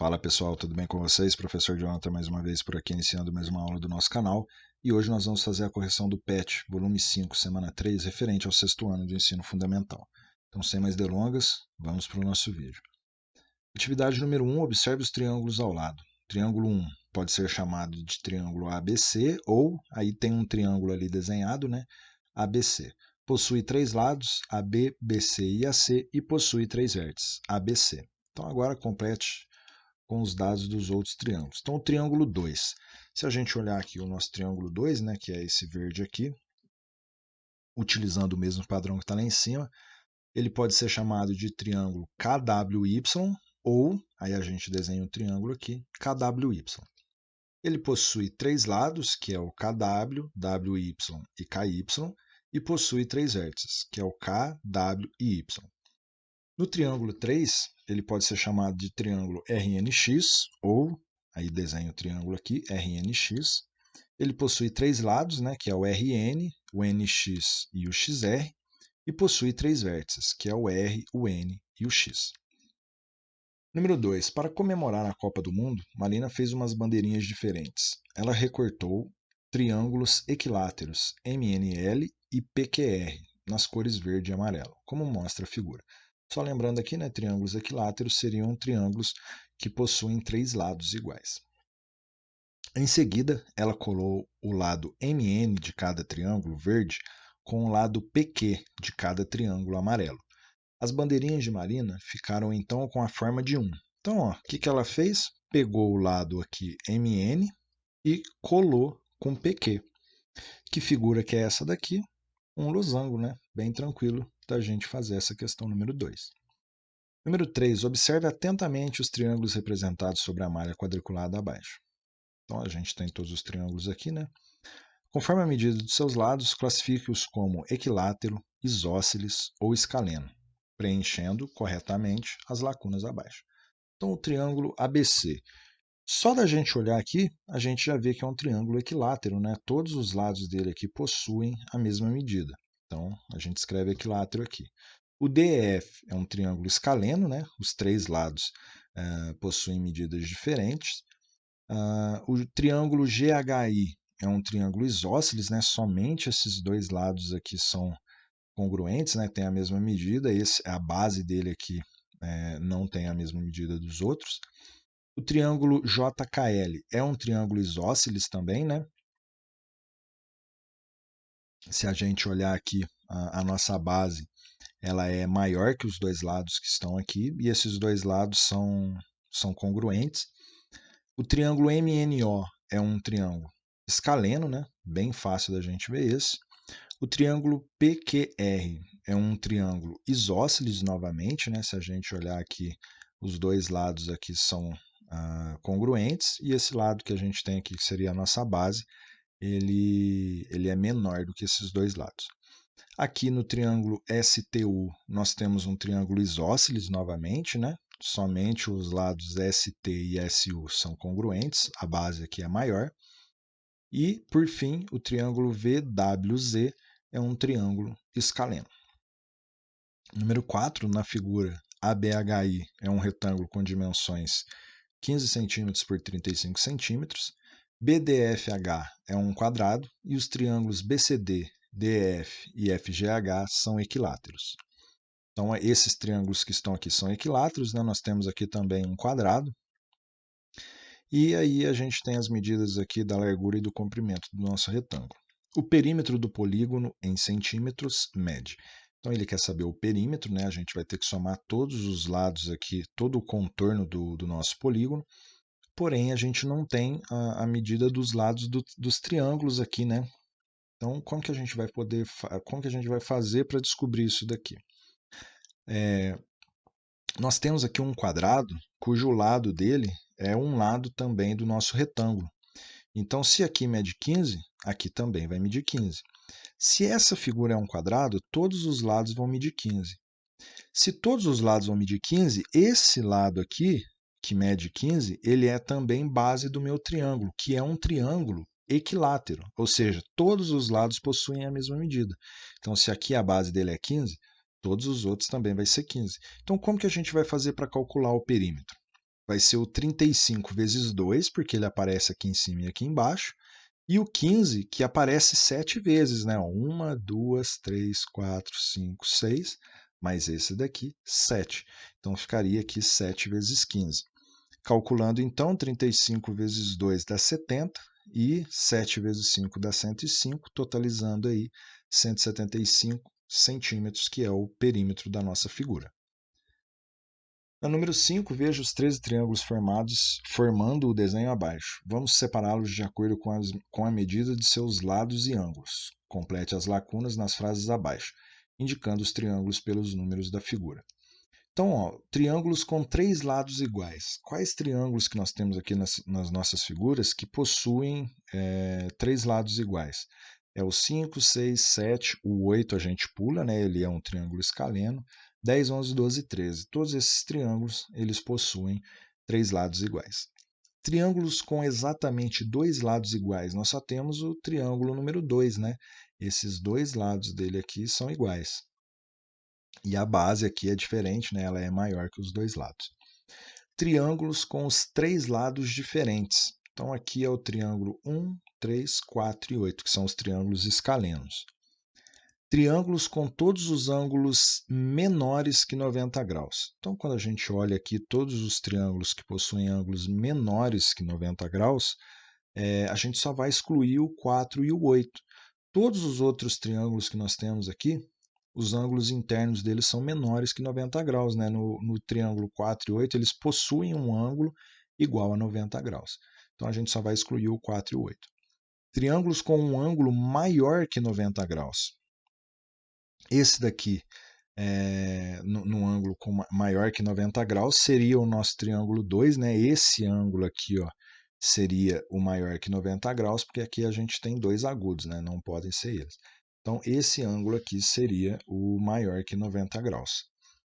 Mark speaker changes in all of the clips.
Speaker 1: Fala pessoal, tudo bem com vocês? Professor Jonathan mais uma vez por aqui iniciando mais uma aula do nosso canal e hoje nós vamos fazer a correção do PET, volume 5, semana 3, referente ao sexto ano do ensino fundamental. Então sem mais delongas, vamos para o nosso vídeo. Atividade número 1, observe os triângulos ao lado. Triângulo 1 pode ser chamado de triângulo ABC ou, aí tem um triângulo ali desenhado, né? ABC. Possui três lados, AB, BC e AC e possui três vértices, ABC. Então agora complete com os dados dos outros triângulos. Então, o triângulo 2. Se a gente olhar aqui o nosso triângulo 2, né, que é esse verde aqui, utilizando o mesmo padrão que está lá em cima, ele pode ser chamado de triângulo KWY ou, aí a gente desenha um triângulo aqui, KWY. Ele possui três lados, que é o KW, WY e KY, e possui três vértices, que é o K, W e Y. No triângulo 3, ele pode ser chamado de triângulo RNX, ou, aí desenho o triângulo aqui, RNX. Ele possui três lados, né, que é o RN, o NX e o XR, e possui três vértices, que é o R, o N e o X. Número 2. Para comemorar a Copa do Mundo, Marina fez umas bandeirinhas diferentes. Ela recortou triângulos equiláteros MNL e PQR, nas cores verde e amarelo, como mostra a figura. Só lembrando aqui, né, triângulos equiláteros seriam triângulos que possuem três lados iguais. Em seguida, ela colou o lado MN de cada triângulo verde com o lado PQ de cada triângulo amarelo. As bandeirinhas de Marina ficaram então com a forma de 1. Então, ó, o que ela fez? Pegou o lado aqui MN e colou com PQ. Que figura que é essa daqui? Um losango, né? Bem tranquilo da gente fazer essa questão número 2. Número 3. Observe atentamente os triângulos representados sobre a malha quadriculada abaixo. Então, a gente tem todos os triângulos aqui, né? Conforme a medida dos seus lados, classifique-os como equilátero, isósceles ou escaleno, preenchendo corretamente as lacunas abaixo. Então, o triângulo ABC. Só da gente olhar aqui, a gente já vê que é um triângulo equilátero, né? Todos os lados dele aqui possuem a mesma medida. Então, a gente escreve equilátero aqui. O DEF é um triângulo escaleno, né? Os três lados possuem medidas diferentes. O triângulo GHI é um triângulo isósceles, né? Somente esses dois lados aqui são congruentes, né? Tem a mesma medida. A base dele aqui não tem a mesma medida dos outros. O triângulo JKL é um triângulo isósceles também, né? Se a gente olhar aqui a nossa base, ela é maior que os dois lados que estão aqui, e esses dois lados são congruentes. O triângulo MNO é um triângulo escaleno, né? Bem fácil da gente ver esse. O triângulo PQR é um triângulo isósceles novamente, né? Se a gente olhar aqui, os dois lados aqui são congruentes, e esse lado que a gente tem aqui, que seria a nossa base, ele é menor do que esses dois lados. Aqui no triângulo STU, nós temos um triângulo isósceles novamente, né? Somente os lados ST e SU são congruentes, a base aqui é maior. E, por fim, o triângulo VWZ é um triângulo escaleno. Número 4, na figura, ABHI é um retângulo com dimensões 15 cm por 35 cm. BDFH é um quadrado e os triângulos BCD, DEF e FGH são equiláteros. Então, esses triângulos que estão aqui são equiláteros, né? Nós temos aqui também um quadrado. E aí a gente tem as medidas aqui da largura e do comprimento do nosso retângulo. O perímetro do polígono em centímetros mede. Então, ele quer saber o perímetro, né? A gente vai ter que somar todos os lados aqui, todo o contorno do nosso polígono. Porém, a gente não tem a medida dos lados dos triângulos aqui, né? Então, como que a gente vai fazer para descobrir isso daqui? Nós temos aqui um quadrado cujo lado dele é um lado também do nosso retângulo. Então, se aqui mede 15, aqui também vai medir 15. Se essa figura é um quadrado, todos os lados vão medir 15. Se todos os lados vão medir 15, esse lado aqui, que mede 15, ele é também base do meu triângulo, que é um triângulo equilátero, ou seja, todos os lados possuem a mesma medida. Então, se aqui a base dele é 15, todos os outros também vai ser 15. Então, como que a gente vai fazer para calcular o perímetro? vai ser o 35 vezes 2, porque ele aparece aqui em cima e aqui embaixo, e o 15, que aparece 7 vezes, né? 1, 2, 3, 4, 5, 6, mais esse daqui, 7. Então, ficaria aqui 7 vezes 15. Calculando, então, 35 vezes 2 dá 70, e 7 vezes 5 dá 105, totalizando aí 175 centímetros, que é o perímetro da nossa figura. No número 5, veja os 13 triângulos formando o desenho abaixo. Vamos separá-los de acordo com a medida de seus lados e ângulos. Complete as lacunas nas frases abaixo, indicando os triângulos pelos números da figura. Então, ó, triângulos com 3 lados iguais. Quais triângulos que nós temos aqui nas nossas figuras que possuem 3 lados iguais? É o 5, 6, 7, o 8 a gente pula, né? Ele é um triângulo escaleno. 10, 11, 12 e 13. Todos esses triângulos, eles possuem 3 lados iguais. Triângulos com exatamente 2 lados iguais, nós só temos o triângulo número 2, né? Esses 2 lados dele aqui são iguais. E a base aqui é diferente, né? Ela é maior que os 2 lados. Triângulos com os 3 lados diferentes. Então, aqui é o triângulo 1, 3, 4 e 8, que são os triângulos escalenos. Triângulos com todos os ângulos menores que 90 graus. Então, quando a gente olha aqui todos os triângulos que possuem ângulos menores que 90 graus, a gente só vai excluir o 4 e o 8. Todos os outros triângulos que nós temos aqui, os ângulos internos deles são menores que 90 graus. Né? No triângulo 4 e 8, eles possuem um ângulo igual a 90 graus. Então, a gente só vai excluir o 4 e o 8. Triângulos com um ângulo maior que 90 graus. Esse daqui, no ângulo maior que 90 graus, seria o nosso triângulo 2. Né? Esse ângulo aqui, ó, seria o maior que 90 graus, porque aqui a gente tem 2 agudos, né? Não podem ser eles. Então, esse ângulo aqui seria o maior que 90 graus.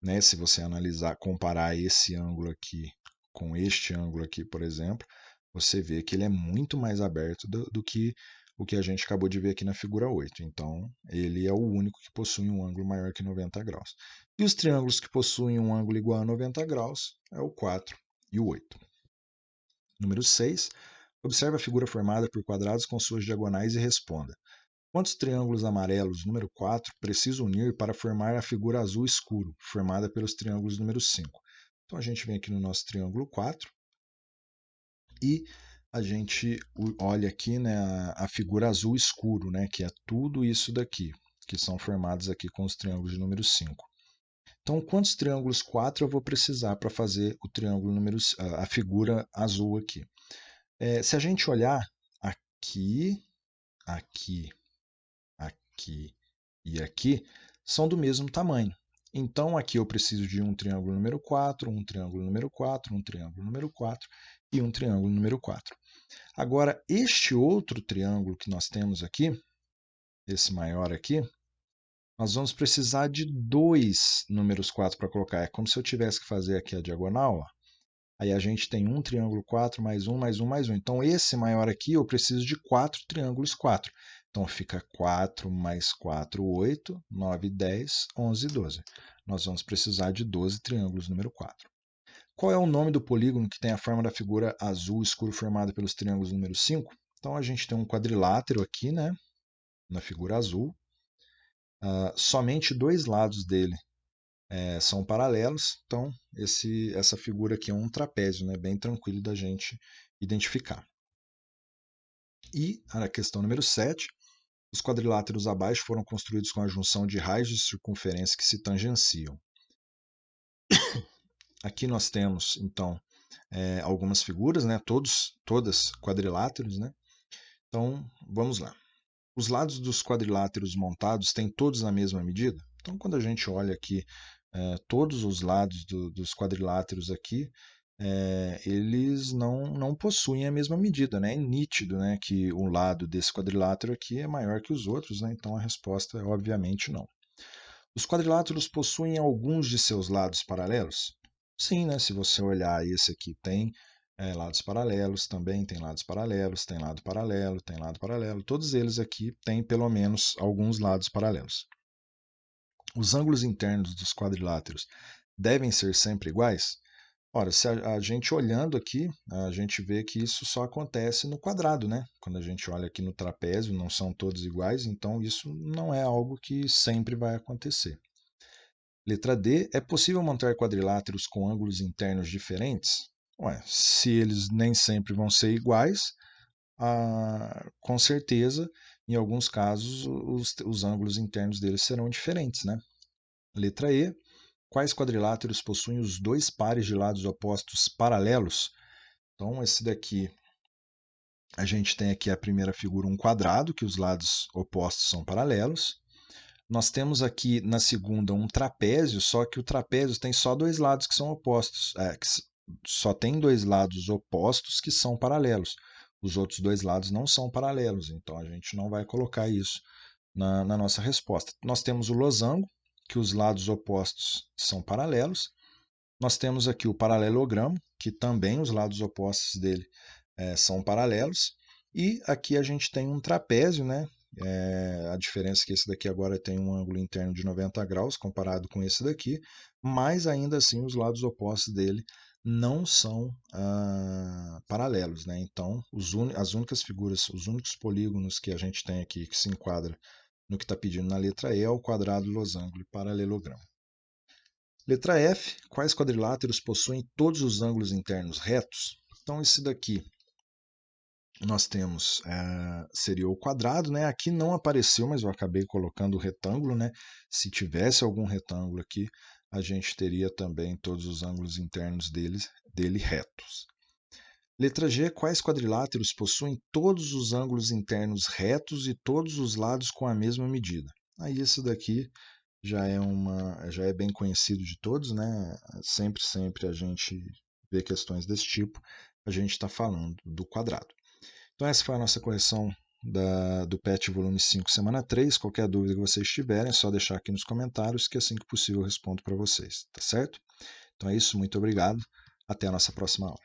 Speaker 1: Né? Se você analisar, comparar esse ângulo aqui com este ângulo aqui, por exemplo, você vê que ele é muito mais aberto do que o que a gente acabou de ver aqui na figura 8. Então, ele é o único que possui um ângulo maior que 90 graus. E os triângulos que possuem um ângulo igual a 90 graus é o 4 e o 8. Número 6. Observe a figura formada por quadrados com suas diagonais e responda. Quantos triângulos amarelos número 4 preciso unir para formar a figura azul escuro, formada pelos triângulos número 5? Então, a gente vem aqui no nosso triângulo 4 e a gente olha aqui, né, a figura azul escuro, né, que é tudo isso daqui, que são formados aqui com os triângulos de número 5. Então, quantos triângulos 4 eu vou precisar para fazer o triângulo a figura azul aqui? Se a gente olhar aqui, aqui, aqui e aqui, são do mesmo tamanho. Então, aqui eu preciso de um triângulo número 4, um triângulo número 4, um triângulo número 4 e um triângulo número 4. Agora, este outro triângulo que nós temos aqui, esse maior aqui, nós vamos precisar de 2 números 4 para colocar. É como se eu tivesse que fazer aqui a diagonal. Ó. Aí a gente tem um triângulo 4, mais um, mais um, mais um. Então, esse maior aqui, eu preciso de 4 triângulos 4. Então, fica 4 mais 4, 8, 9, 10, 11, 12. Nós vamos precisar de 12 triângulos número 4. Qual é o nome do polígono que tem a forma da figura azul escuro formada pelos triângulos número 5? Então, a gente tem um quadrilátero aqui, né, na figura azul. Somente 2 lados dele são paralelos. Então, essa figura aqui é um trapézio, né, bem tranquilo da gente identificar. E a questão número 7. Os quadriláteros abaixo foram construídos com a junção de raios de circunferência que se tangenciam. Aqui nós temos, então, algumas figuras, né? Todas quadriláteros, né? Então, vamos lá. Os lados dos quadriláteros montados têm todos a mesma medida? Então, quando a gente olha aqui, todos os lados dos quadriláteros aqui, eles não possuem a mesma medida, né? É nítido, né, que um lado desse quadrilátero aqui é maior que os outros, né? Então, a resposta é obviamente não. Os quadriláteros possuem alguns de seus lados paralelos? Sim, né? Se você olhar, esse aqui tem lados paralelos, também tem lados paralelos, tem lado paralelo, tem lado paralelo. Todos eles aqui têm pelo menos alguns lados paralelos. Os ângulos internos dos quadriláteros devem ser sempre iguais? Ora, se a gente olhando aqui, a gente vê que isso só acontece no quadrado, né? Quando a gente olha aqui no trapézio, não são todos iguais, então isso não é algo que sempre vai acontecer. Letra D, é possível montar quadriláteros com ângulos internos diferentes? Ué, se eles nem sempre vão ser iguais, com certeza, em alguns casos, os ângulos internos deles serão diferentes, né? Letra E, quais quadriláteros possuem os dois pares de lados opostos paralelos? Então, esse daqui, a gente tem aqui a primeira figura, um quadrado, que os lados opostos são paralelos. Nós temos aqui na segunda um trapézio, só que o trapézio tem só dois lados que são opostos. Só tem dois lados opostos que são paralelos. Os outros dois lados não são paralelos, então a gente não vai colocar isso na nossa resposta. Nós temos o losango, que os lados opostos são paralelos. Nós temos aqui o paralelogramo, que também os lados opostos dele são paralelos. E aqui a gente tem um trapézio, né? A diferença é que esse daqui agora tem um ângulo interno de 90 graus comparado com esse daqui, mas ainda assim os lados opostos dele não são paralelos, né? Então, as únicas figuras, os únicos polígonos que a gente tem aqui que se enquadra no que está pedindo na letra E é o quadrado, losango e paralelogramo. Letra F, quais quadriláteros possuem todos os ângulos internos retos? Então, esse daqui nós temos, seria o quadrado, né? Aqui não apareceu, mas eu acabei colocando o retângulo, né? Se tivesse algum retângulo aqui, a gente teria também todos os ângulos internos dele retos. Letra G, quais quadriláteros possuem todos os ângulos internos retos e todos os lados com a mesma medida? Aí esse daqui já é bem conhecido de todos, né? Sempre a gente vê questões desse tipo, a gente está falando do quadrado. Então essa foi a nossa correção do PET volume 5, semana 3. Qualquer dúvida que vocês tiverem, é só deixar aqui nos comentários que assim que possível eu respondo para vocês, tá certo? Então é isso, muito obrigado, até a nossa próxima aula.